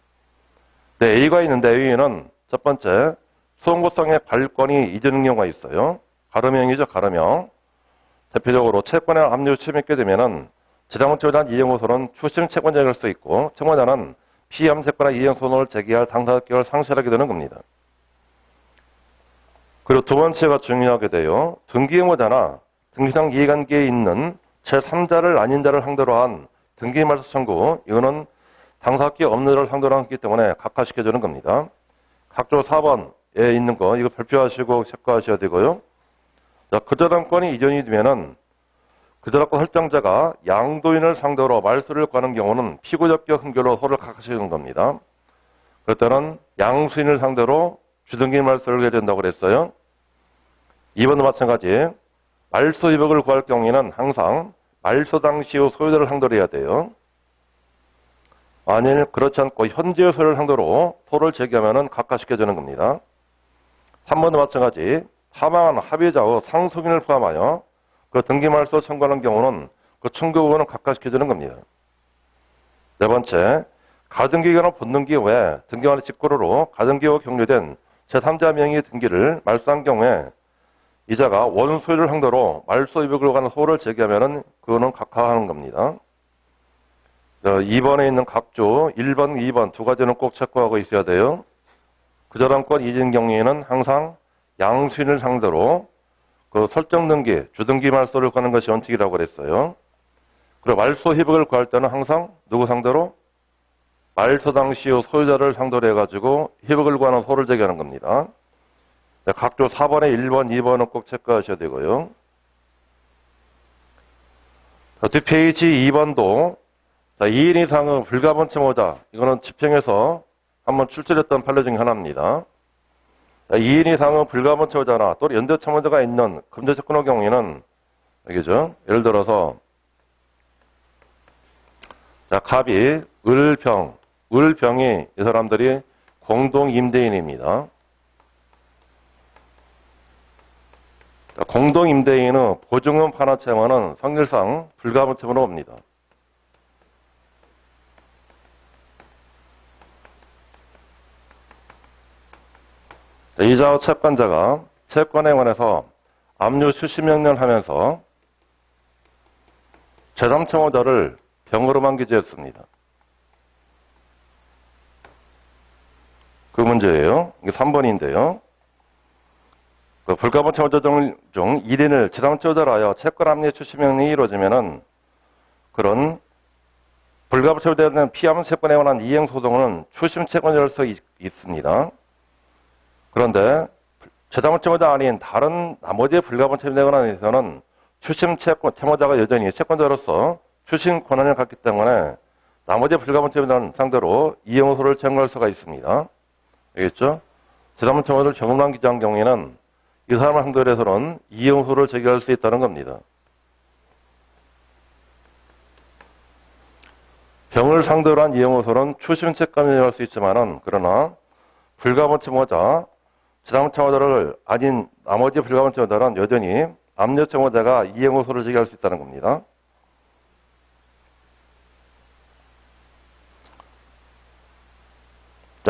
S1: 네, A가 있는데 A는 첫 번째 소송구성의 관리권이 이전는 경우가 있어요. 가름형이죠. 가름형. 대표적으로 채권에 압류 침입하게 되면은 지자문죄에 대한 이행소는 추심 채권자가 될 수 있고 채권자는 피함채권이나 이행소송을 제기할 당사자격을 상실하게 되는 겁니다. 그리고 두 번째가 중요하게 돼요. 등기의무자나 등기상 이해관계에 있는 제3자를 아닌 자를 상대로 한 등기말소 청구 이거는 당사기 없는 자를 상대로 하기 때문에 각하시켜주는 겁니다. 각조 4번에 있는 거 이거 발표하시고 체크하셔야 되고요. 자, 그저당권이 이전이 되면은 그저당권 설정자가 양도인을 상대로 말소를 거는 경우는 피고적격 흥결로 소를 각하시는 겁니다. 그럴 때는 양수인을 상대로 주등기 말소를 해야 된다고 그랬어요. 2번도 마찬가지. 말소 위법을 구할 경우에는 항상 말소 당시의 소유자를 상대로 해야 돼요. 만일 그렇지 않고 현재의 소유를 상대로 소를 제기하면 각하시켜주는 겁니다. 3번도 마찬가지. 사망한 합의자의 상속인을 포함하여 그 등기말소 청구하는 경우는 그 청구 부분은 각하시켜주는 겁니다. 네 번째, 가등기관의 본등기 외에 등기관의 직고로로 가등기와 격려된 제3자 명의 등기를 말소한 경우에 이자가 원소유를 상대로 말소 위법을 관한 소를 제기하면 그거는 각하하는 겁니다. 2번에 있는 각조 1번, 2번 두 가지는 꼭 체크하고 있어야 돼요. 그저당권 이전 경우에는 항상 양수인을 상대로 그 설정 등기, 주등기 말소를 거는 것이 원칙이라고 그랬어요. 그리고 말소 희복을 구할 때는 항상 누구 상대로? 말소 당시의 소유자를 상대로 해가지고 희복을 구하는 소를 제기하는 겁니다. 각조 4번에 1번, 2번은 꼭 체크하셔야 되고요. 뒷페이지 2번도 2인 이상의 불가분 채무자, 이거는 집행에서 한번 출제했던 판례 중에 하나입니다. 2인 이상의 불가분 채무자나 또 연대 채무자가 있는 금전채권의 경우에는 여기죠. 예를 들어서 갑이 을병이 이 사람들이 공동 임대인입니다. 공동 임대인의 보증금 판화 채무는 성질상 불가분 채무로 옵니다. 이자와 채권자가 채권에 관해서 압류 출시 명령을 하면서 제3채무자를 병으로만 기재했습니다. 그 문제예요. 이게 3번인데요. 그 불가분 채무자 중 1인을 제3채무자로 하여 채권 압류 출시 명령이 이루어지면은 그런 불가분 채무자에 대한 피함 채권에 관한 이행 소송은 추심 채권자일 수 있습니다. 그런데 제3채무자 아닌 다른 나머지 불가분 채무자에 관해서는 추심 채무자가 여전히 채권자로서 추심 권한을 갖기 때문에 나머지 불가분 채무자는 상대로 이행소를 청구할 수가 있습니다. 알겠죠? 제3채무자를 경험한 기재한 경우에는 이 사람을 상대로 해서는 이행소를 제기할 수 있다는 겁니다. 병을 상대로 한 이행소는 추심 채권을 할 수 있지만은 그러나 불가분 채무자 제3채무자를 아닌 나머지 불가분 채무자는 여전히 압류 채무자가 이행소를 제기할 수 있다는 겁니다.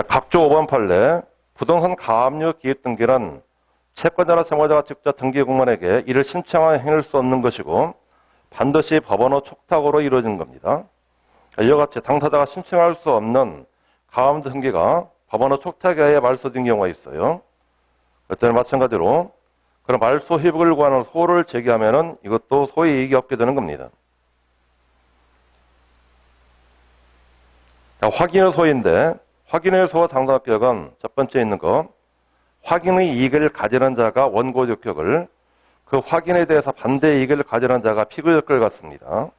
S1: 각조 5번 판례 부동산 가압류 기입 등기는 채권자나 채무자가 직접 등기공무원에게 이를 신청하여 행할 수 없는 것이고 반드시 법원의 촉탁으로 이루어진 겁니다. 이와 같이 당사자가 신청할 수 없는 가압류 등기가 법원의 촉탁에 의해 말소된 경우가 있어요. 그때는 마찬가지로 그런 말소 희복을 구하는 소를 제기하면은 이것도 소의 이익이 없게 되는 겁니다. 확인의 소인데 확인의 소와 당사자격은 첫 번째 있는 거 확인의 이익을 가지는 자가 원고적격을 그 확인에 대해서 반대 이익을 가지는 자가 피고적격을 갖습니다.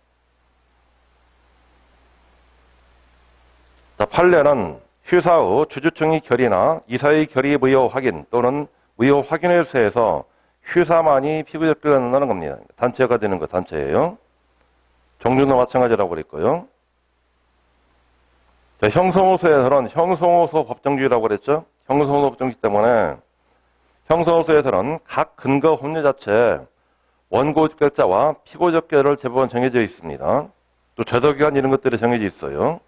S1: 판례는 휴사의 주주총의 결의나 이사의 결의 무효 확인 또는 무효 확인의 수에서 휴사만이 피고적격을 갖는다는 겁니다. 단체가 되는 거 단체예요. 종류도 마찬가지라고 그랬고요. 형성호소에서는 형성호소 법정주의라고 그랬죠. 형성호소 법정주의 때문에 형성호소에서는 각 근거 법률 자체에 원고적격자와 피고적격을 제법은 정해져 있습니다. 또 제도기간 이런 것들이 정해져 있어요.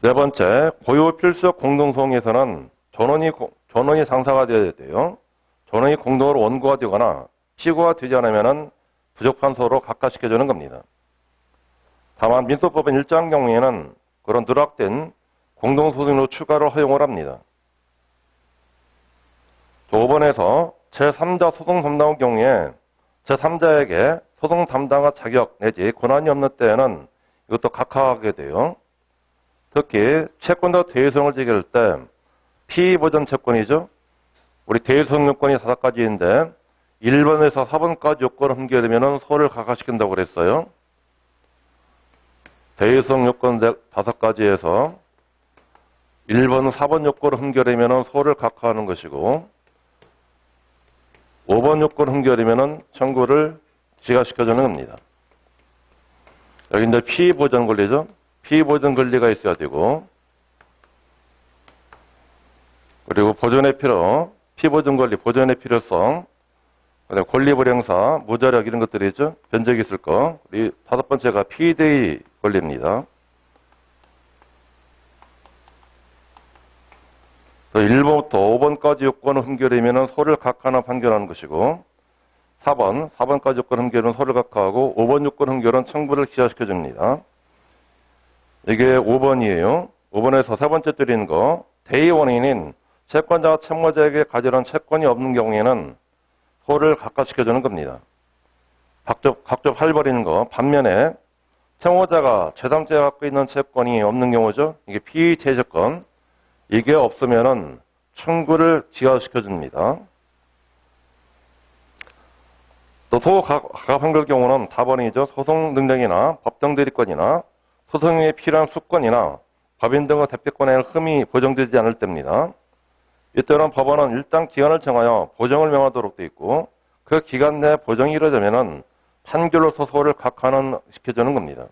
S1: 네 번째, 고유 필수적 공동소송에서는 전원이 상사가 되어야 돼요. 전원이 공동으로 원고가 되거나 피고가 되지 않으면 부족한 소로 각하시켜주는 겁니다. 다만 민소법은 일정한 경우에는 그런 누락된 공동소송으로 추가를 허용을 합니다. 5번에서 제3자 소송 담당의 경우에 제3자에게 소송 담당의 자격 내지 권한이 없는 때에는 이것도 각하하게 돼요. 특히 채권자 대유성을 제기할 때 피의보전 채권이죠. 우리 대유성 요건이 5가지인데 1번에서 4번까지 요건을 흠결하면 소를 각하시킨다고 그랬어요. 대유성 요건 5가지에서 1번, 4번 요건을 흠결하면 소를 각하하는 것이고 5번 요건 흠결하면 청구를 기각시켜주는 겁니다. 여기 이제 피의보전 권리죠. 피의보전 권리가 있어야 되고 그리고 보존의 필요, 피보전 권리, 보존의 필요성, 권리 불행사, 무자력 이런 것들이 있죠. 변적이 있을 거. 이 5번째가 피의대의 권리입니다. 1번부터 5번까지 요건을 흠결하면 소를 각하나 판결하는 것이고 4번까지 요건 흠결은 소를 각하하고 5번 요건 흠결은 청구를 기각시켜 줍니다. 이게 5번이에요. 5번에서 세 번째 드리는 거 대의 원인인 채권자가 채무자에게 가져온 채권이 없는 경우에는 소를 각하시켜 주는 겁니다. 각접 할버리는 거 반면에 채무자가 제3자가 갖고 있는 채권이 없는 경우죠. 이게 피의제재권 이게 없으면은 청구를 기각시켜 줍니다. 또 소각하 판결 경우는 답안이죠. 소송 능력이나 법정 대리권이나 소송에 필요한 수권이나 법인 등의 대표권에 흠이 보정되지 않을 때입니다. 이때는 법원은 일단 기간을 정하여 보정을 명하도록 되어 있고 그 기간 내에 보정이 이루어지면은 판결로서 소를 각하는 시켜주는 겁니다.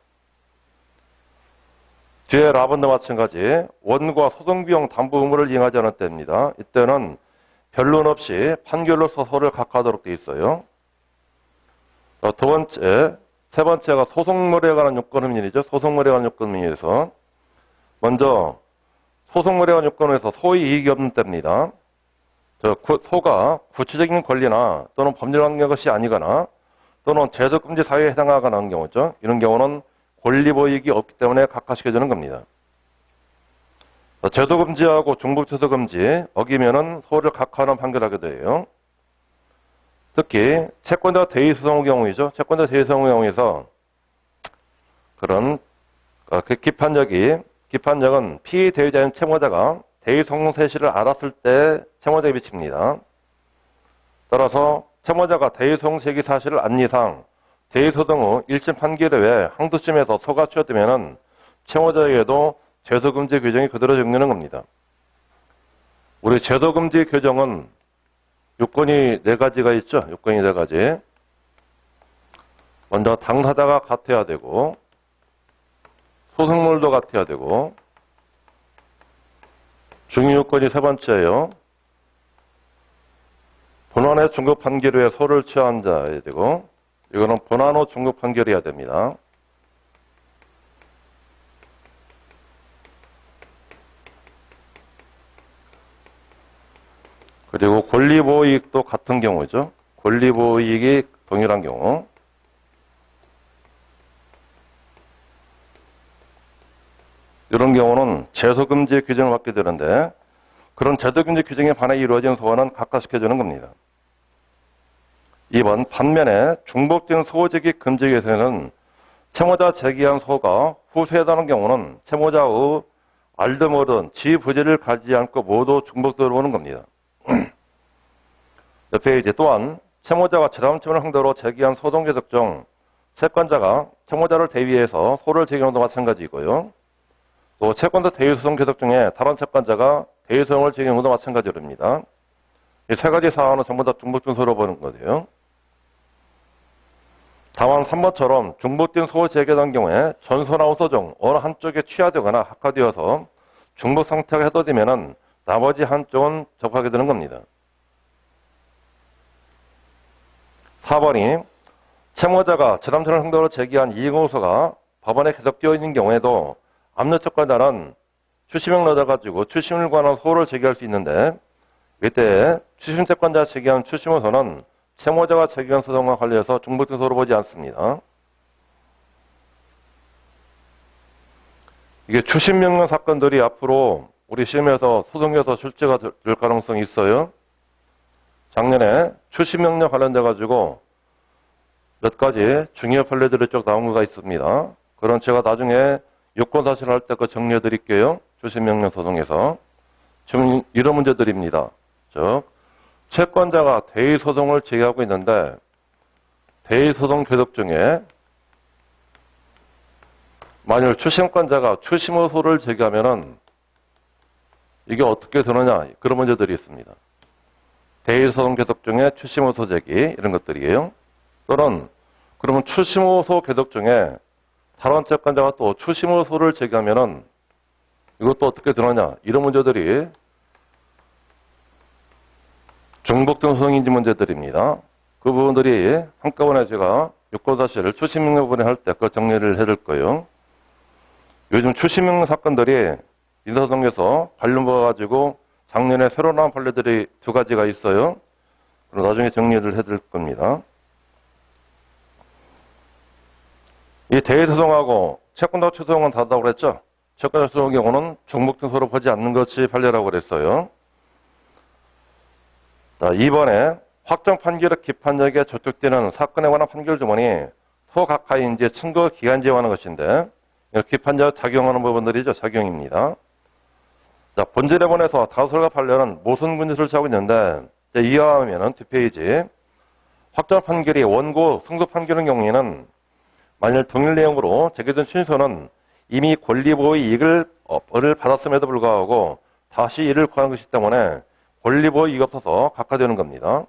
S1: 뒤에 라번도 마찬가지 원고가 소송비용 담보 의무를 이행하지 않을 때입니다. 이때는 변론 없이 판결로서 소를 각하하도록 되어 있어요. 세 번째가 소송물에 관한 요건흠인이죠. 소송물에 관한 요건흠인에서 먼저 소송물에 관한 요건에서 소의 이익이 없는 때입니다. 소가 구체적인 권리나 또는 법률 관계 것이 아니거나 또는 제도금지 사유에 해당하거나 하는 경우죠. 이런 경우는 권리보익이 없기 때문에 각하시켜주는 겁니다. 제도금지하고 중복제도금지 어기면은 소를 각하하는 판결하게 돼요. 특히 채권자 대의소송의 경우이죠. 채권자 대의소송의 경우에서 그런 기판력은 피의 대의자인 채무자가 대의소송 사실을 알았을 때 채무자에 비칩니다. 따라서 채무자가 대의소송 제기 사실을 안 이상 대의소송 후 1심 판결 외에 항소심에서 소가 취하되면 채무자에게도 제도금지 규정이 그대로 적용되는 겁니다. 우리 제도금지 규정은 요건이 4가지가 있죠. 요건이 4가지. 먼저 당사자가 같아야 되고 소송물도 같아야 되고 중요요건이 3번째예요. 본안의 중급 판결 후에 소를 취한 자여야 되고 이거는 본안 후 중급 판결이어야 됩니다. 그리고 권리보호이익도 같은 경우죠. 권리보호이익이 동일한 경우. 이런 경우는 제소금지 규정을 받게 되는데 그런 제도금지 규정에 반해 이루어진 소원은 각하시켜주는 겁니다. 2번 반면에 중복된 소제기 금지 개선은 채무자 제기한 소가 후수에 해당하는 경우는 채무자의 알든 모든 지부지를 가지지 않고 모두 중복되어 오는 겁니다. 옆에 이제 또한 채무자가 제3채무를 상대로 제기한 소송 계속 중 채권자가 채무자를 대위해서 소를 제기하는 것도 마찬가지이고요. 또 채권자 대위소송 계속 중에 다른 채권자가 대위소송을 제기하는 것도 마찬가지입니다. 이 3가지 사안은 전부 다 중복된 소로 보는 거예요. 다만 3번처럼 중복된 소 제기한 경우에 전소나 호소 중 어느 한쪽에 취하되거나 학화되어서 중복 상태가 해소되면 나머지 한쪽은 접하게 되는 겁니다. 4번이 채무자가 제3채무를 상대로 제기한 이의고소가 법원에 계속되어 있는 경우에도 압력채권자는 추심을 넣어가지고 추심을 관한 소를 제기할 수 있는데 이때 추심채권자가 제기한 추심호소는 채무자가 제기한 소송과 관련해서 중복된 소로 보지 않습니다. 이게 추심명령 사건들이 앞으로 우리 시험에서 소송에서 출제가 될 가능성이 있어요. 작년에 추심명령 관련돼 가지고 몇 가지 중요 판례들이 쭉 나온 거가 있습니다. 그런 제가 나중에 요건사실을 할 때 그 정리해 드릴게요. 추심명령 소송에서. 지금 이런 문제들입니다. 즉, 채권자가 대의소송을 제기하고 있는데 대의소송 계속 중에 만일 추심권자가 추심호소를 제기하면은 이게 어떻게 되느냐 그런 문제들이 있습니다. 대의소송 계속 중에 추심호소 제기 이런 것들이에요. 또는 그러면 추심호소 계속 중에 다른 채권자가 또 추심호소를 제기하면은 이것도 어떻게 되느냐 이런 문제들이 중복된 소송인지 문제들입니다. 그 부분들이 한꺼번에 제가 요건사실을 추심명령 부분에 할 때 그 정리를 해줄 거예요. 요즘 추심명령 사건들이 민사소송에서 관련 봐가지고 작년에 새로 나온 판례들이 두 가지가 있어요. 그럼 나중에 정리를 해드릴 겁니다. 이 대의소송하고 채권자 추소송은 다르다고 그랬죠? 채권자 추소송의 경우는 중복된 소로 보지 않는 것이 판례라고 그랬어요. 자, 이번에 확정 판결의 기판력에 저촉되는 사건에 관한 판결 주문이 소각하인지 증거 기간제에 관한 것인데 기판자가 작용하는 부분들이죠. 작용입니다. 자, 본질에본에서 다수설과 판례는 모순 문제를 취하고 있는데 이해하면 뒷페이지 확정 판결이 원고 승소 판결의 경우에는 만일 동일 내용으로 제기된 신소는 이미 권리보호의 이익을 받았음에도 불구하고 다시 이를 구하는 것이기 때문에 권리보호 이익이 없어서 각하되는 겁니다.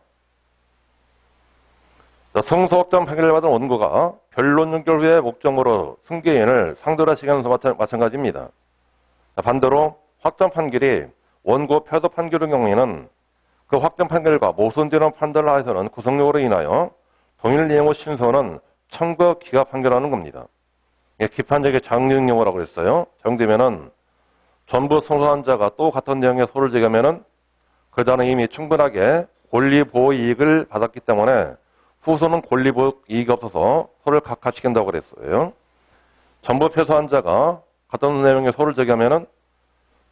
S1: 승소 확정 판결을 받은 원고가 변론 연결 후에 목적으로 승계인을 상대로 하시는 것과 마찬가지입니다. 반대로 확정 판결이 원고 패소 판결의 경우에는 그 확정 판결과 모순되는 판단을 하여서는 구속력으로 인하여 동일 내용의 신소는 청구 기각 판결하는 겁니다. 기판적의 장려용어라고 그랬어요. 정되면은 전부 승소한 자가 또 같은 내용의 소를 제기하면은 그 자는 이미 충분하게 권리보호 이익을 받았기 때문에 후소는 권리보호 이익이 없어서 소를 각하시킨다고 그랬어요. 전부 패소한 자가 같은 내용의 소를 제기하면은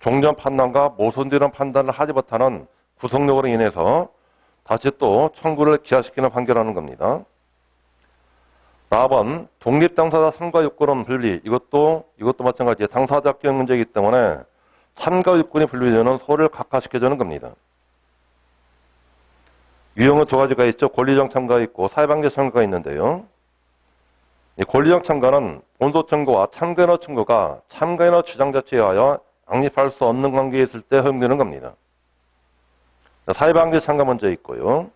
S1: 종전 판단과 모순되는 판단을 하지 못하는 구속력으로 인해서 다시 또 청구를 기하시키는 판결하는 겁니다. 4번 독립당사자 삼가 요건은 분리 이것도 마찬가지예요. 당사자 합격 문제이기 때문에 삼가 요건이 분리되는 소를 각하시켜주는 겁니다. 유형은 두 가지가 있죠. 권리적 참가가 있고 사회방지 참가가 있는데요. 이 권리적 참가는 본소 청구와 참가인의 청구가 참가인의 주장 자체에 의하여 양립할 수 없는 관계에 있을 때 허용되는 겁니다. 사회방지 참가 문제 있고요.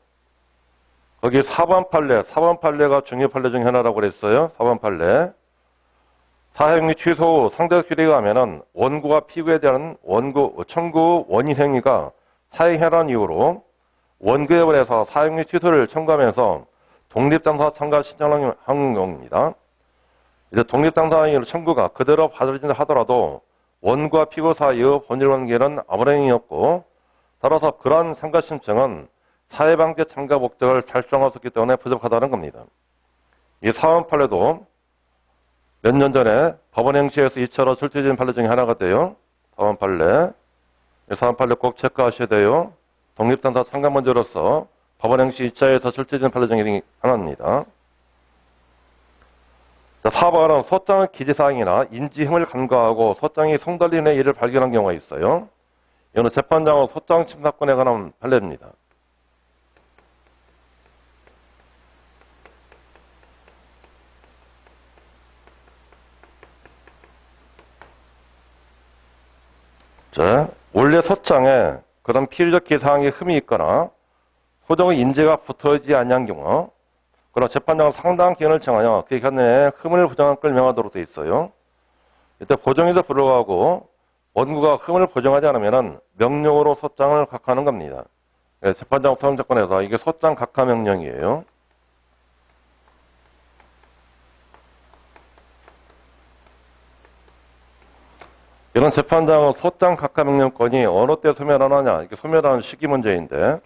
S1: 거기 4번 판례가 중요 판례 중에 하나라고 그랬어요. 4번 판례. 사행위 취소 후 상대적 효력에 의하면은 원고와 피고에 대한 청구 원인 행위가 사행해라는 이유로 원고에 관해서 사행위 취소를 청구하면서 독립당사 참가 신청하는 경우입니다. 이제 독립당사의 청구가 그대로 받아들여진다 하더라도 원고와 피고 사이의 본질 관계는 아무런 행위였고 따라서 그러한 참가 신청은 사회방지 참가 목적을 달성할 수 없기 때문에 부족하다는 겁니다. 이 4번 판례도 몇 년 전에 법원 행시에서 2차로 출제된 판례 중에 하나가 돼요. 4번 판례. 이 4번 판례 꼭 체크하셔야 돼요. 독립당사 참가 문제로서 법원 행시 2차에서 출제된 판례 중에 하나입니다. 자, 4번은 소장의 기재사항이나 인지행을 간과하고 소장이 송달린의 일을 발견한 경우가 있어요. 이거는 재판장은 소장 침사건에 관한 판례입니다. 자, 원래 소장에 그런 필요적 기사항에 흠이 있거나 소정의 인재가 붙어있지 아니한 경우 그러나 재판장은 상당한 기간을 정하여 그 기간 내에 흠을 보정할 걸 명하도록 되어 있어요. 이때 보정에도 불구하고 원고가 흠을 보정하지 않으면 명령으로 소장을 각하하는 겁니다. 재판장 소송사건에서 이게 소장 각하 명령이에요. 이런 재판장은 소장 각하 명령권이 어느 때 소멸하느냐, 이게 소멸하는 시기 문제인데,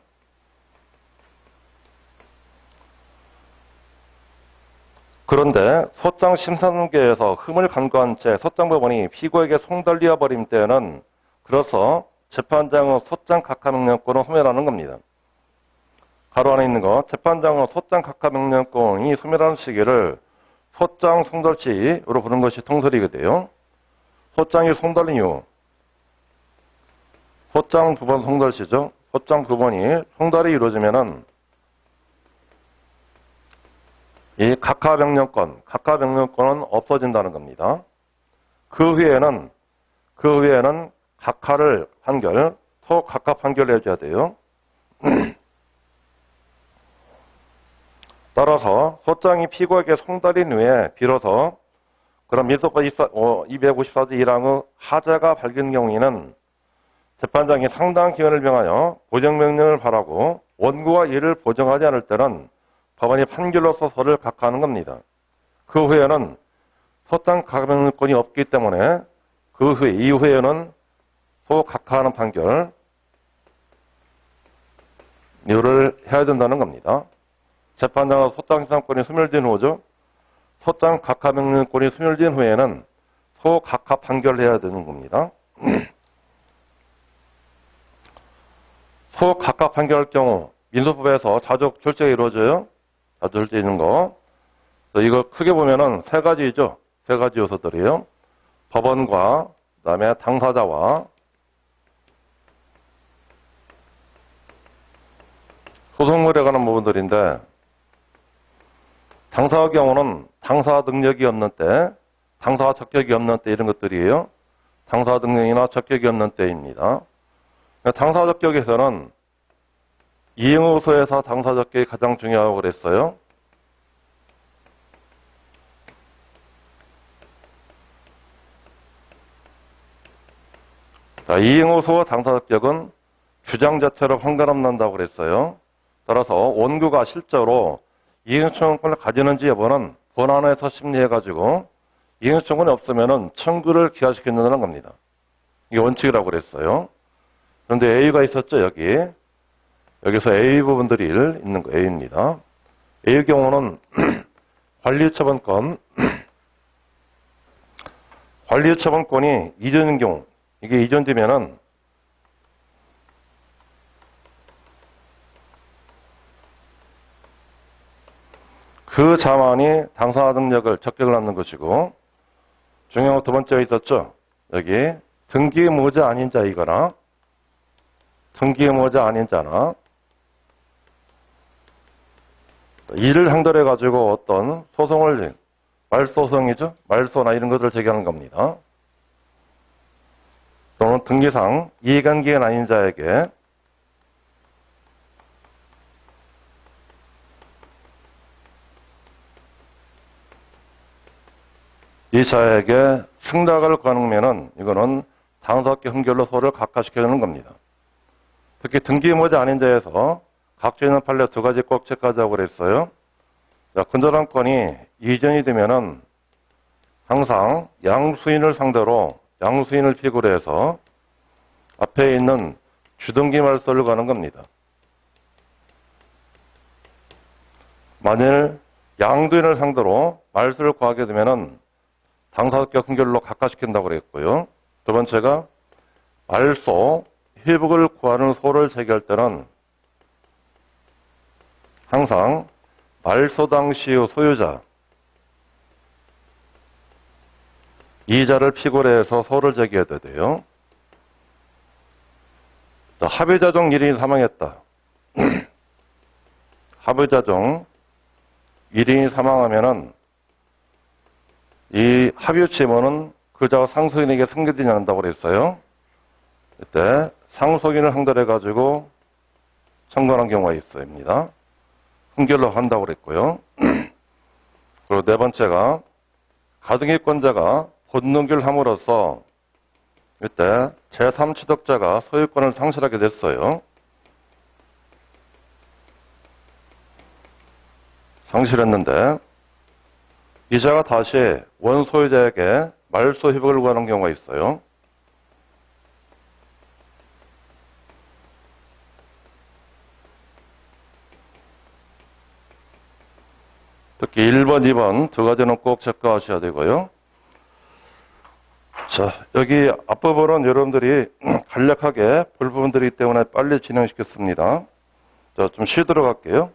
S1: 그런데 소장 심사 단계에서 흠을 간과한 채 소장법원이 피고에게 송달리어 버린 때는 그래서 재판장은 소장 각하 명령권을 소멸하는 겁니다. 가로 안에 있는 거, 재판장은 소장 각하 명령권이 소멸하는 시기를 소장 송달치로 부르는 것이 통설이거든요. 소장이 송달린 이유. 소장 두 번 송달시죠. 소장 두 번이 송달이 이루어지면은 이 각하명령권은 없어진다는 겁니다. 그 후에는 각하를 판결, 소각하 판결을 해줘야 돼요. 따라서 소장이 피고에게 송달인 후에 비로소 그럼 민법법 254조 1항의 하자가 밝은 경우에는 재판장이 상당한 기간을 명하여 보정명령을 바라고 원고가 이를 보정하지 않을 때는 법원이 판결로서 소를 각하하는 겁니다. 그 후에는 소장 각하명령권이 없기 때문에 이후에는 소 각하하는 판결 이유를 해야 된다는 겁니다. 재판장은 소장 해상권이 소멸된 후죠. 소장 각하명령권이 소멸된 후에는 소 각하 판결을 해야 되는 겁니다. 소 각하 판결할 경우 민소법에서 자족 절제가 이루어져요. 자족 절제 있는 거. 이거 크게 보면은 세 가지죠. 세 가지 요소들이에요. 법원과 그다음에 당사자와 소송물에 관한 부분들인데 당사의 경우는 당사 능력이 없는 때, 당사 적격이 없는 때 이런 것들이에요. 당사 능력이나 적격이 없는 때입니다. 당사 적격에서는 이행호소에서 당사 적격이 가장 중요하다고 그랬어요. 자, 이행호소와 당사 적격은 주장 자체로 판결함 난다고 그랬어요. 따라서 원고가 실제로 이행청구권을 가지는지 여부는 본안에서 심리해가지고 이행청구권이 없으면은 청구를 기하시킨다는 겁니다. 이게 원칙이라고 그랬어요. 그런데 A가 있었죠, 여기서 A 부분들이 있는 거 A입니다. A의 경우는 관리처분권이 이전인 경우, 이게 이전되면은 그 자만이 당사 능력을 적격을 하는 것이고, 중요한 두 번째가 있었죠. 여기 등기 의무자 아닌 자이거나 등기 의무자 아닌 자나 이를 상대로 해가지고 어떤 소송을 말소송이죠. 말소나 이런 것들을 제기하는 겁니다. 또는 등기상 이해관계가 아닌 자에게 이 자에게 승낙을 거느면은 이거는 당사업계 흥결로 소를 각하시켜주는 겁니다. 특히 등기 의무자 아닌 자에서 각주 있는 판례 두 가지 꼭 체크하자고 그랬어요. 자, 근저당권이 이전이 되면은 항상 양수인을 상대로 양수인을 피고로 해서 앞에 있는 주등기 말소를 거는 겁니다. 만일 양도인을 상대로 말소를 구하게 되면은 당사업격 흥결로 각하시킨다고 그랬고요. 두 번째가 말소, 회복을 구하는 소를 제기할 때는 항상 말소 당시의 소유자, 이자를 피고로 해서 소를 제기해야 돼요. 자, 합의자 중 1인이 사망했다. 합의자 중 1인이 사망하면은 이 합의유치의무는 그자와 상속인에게 승계되지 않는다고 그랬어요. 이때 상속인을 상대로 해가지고 청구하는 경우가 있습니다. 흥결로 한다고 그랬고요. 그리고 네 번째가 가등기권자가 본능결 함으로써 이때 제3취득자가 소유권을 상실하게 됐어요. 상실했는데 이자가 다시 원소유자에게 말소 회복을 구하는 경우가 있어요. 특히 1번, 2번 두 가지는 꼭 체크하셔야 되고요. 자, 여기 앞부분은 여러분들이 간략하게 볼 부분들이기 때문에 빨리 진행시켰습니다. 자, 좀 쉬도록 할게요.